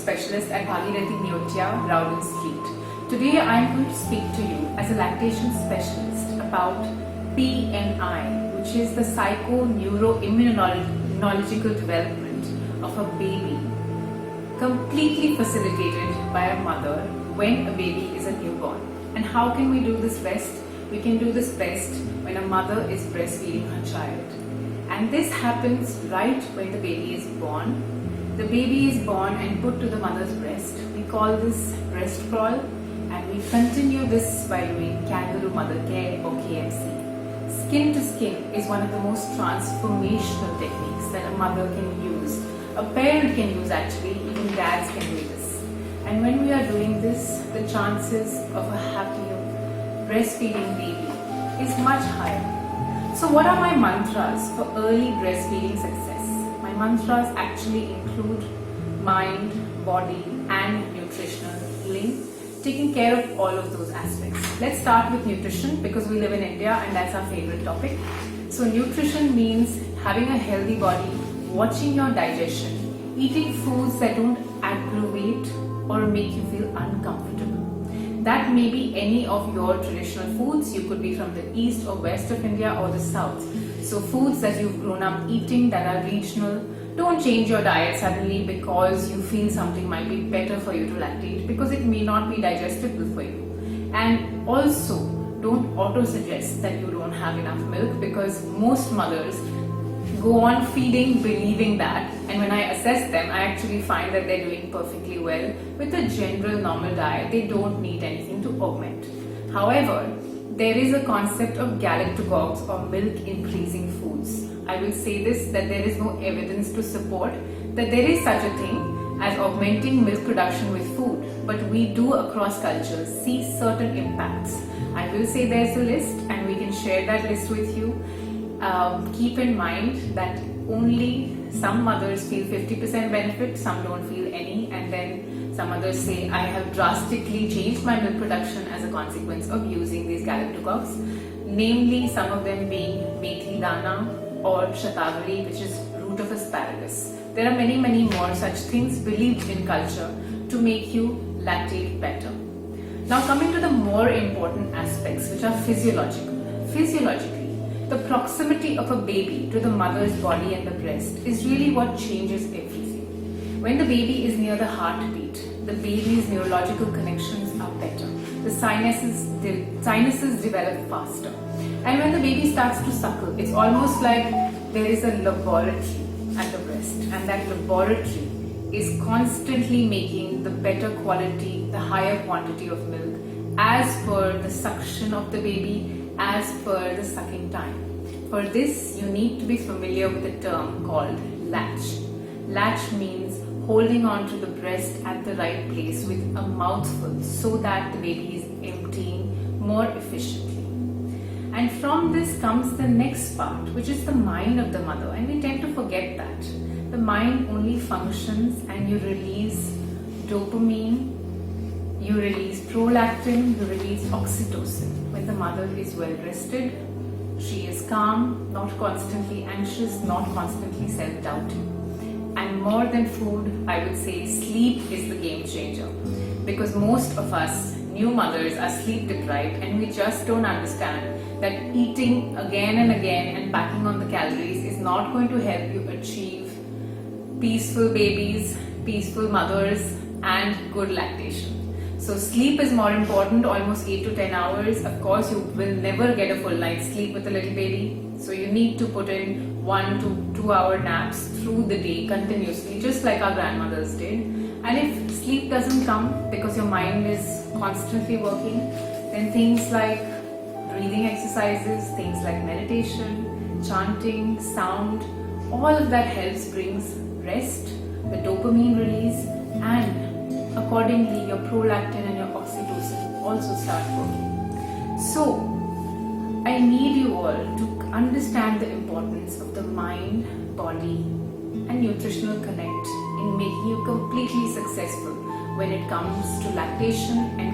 specialist at Bhagirathi Neotia, Rowden Street. Today I am going to speak to you as a lactation specialist about PNI, which is the psycho-neuro-immunological development of a baby, completely facilitated by a mother when a baby is a newborn. And how can we do this best? We can do this best when a mother is breastfeeding her child. And this happens right when the baby is born. The baby is born and put to the mother's breast. We call this breast crawl, and we continue this by doing kangaroo mother care or KMC. Skin to skin is one of the most transformational techniques that a mother can use. A parent can use actually, even dads can do this. And when we are doing this, the chances of a happier breastfeeding baby is much higher. So what are my mantras for early breastfeeding success? My mantras actually include mind, body and nutritional healing, taking care of all of those aspects. Let's start with nutrition because we live in India and that's our favorite topic. So nutrition means having a healthy body, watching your digestion, eating foods that don't aggravate or make you feel uncomfortable. That may be any of your traditional foods. You could be from the east or west of India or the south. So foods that you've grown up eating that are regional. Don't change your diet suddenly because you feel something might be better for you to lactate, because it may not be digestible for you. And also don't auto-suggest that you don't have enough milk, because most mothers go on feeding believing that, and when I assess them I actually find that they're doing perfectly well with a general normal diet. They don't need anything to augment. However, there is a concept of galactogogues or milk increasing foods. I will say this, that there is no evidence to support that there is such a thing as augmenting milk production with food, but we do across cultures see certain impacts. I will say there's a list and we can share that list with you. Keep in mind that only some mothers feel 50% benefit, some don't feel any, and then some others say, I have drastically changed my milk production as a consequence of using these galactogogues, namely some of them being methi dana or shatavari, which is root of asparagus. There are many more such things believed in culture to make you lactate better. Now coming to the more important aspects, which are physiological. Physiologically, the proximity of a baby to the mother's body and the breast is really what changes everything. When the baby is near the heartbeat, the baby's neurological connections are better. The sinuses develop faster. And when the baby starts to suckle, it's almost like there is a laboratory at the breast, and that laboratory is constantly making the better quality, the higher quantity of milk as per the suction of the baby, as per the sucking time. For this, you need to be familiar with the term called latch. Latch means holding on to the breast at the right place with a mouthful so that the baby is emptying more efficiently. And from this comes the next part, which is the mind of the mother, and we tend to forget that. The mind only functions and you release dopamine, you release prolactin, you release oxytocin when the mother is well rested. She is calm, not constantly anxious, not constantly self-doubting. And more than food, I would say sleep is the game changer, because most of us new mothers are sleep deprived and we just don't understand that eating again and again and packing on the calories is not going to help you achieve peaceful babies, peaceful mothers and good lactation. So sleep is more important, almost 8 to 10 hours. Of course, you will never get a full night's sleep with a little baby. So you need to put in 1 to 2 hour naps through the day continuously, just like our grandmothers did. And if sleep doesn't come because your mind is constantly working, then things like breathing exercises, things like meditation, chanting, sound, all of that helps brings rest, the dopamine release, and accordingly your prolactin and your oxytocin also start working. So I need you all to understand the importance of the mind, body and nutritional connect in making you completely successful when it comes to lactation and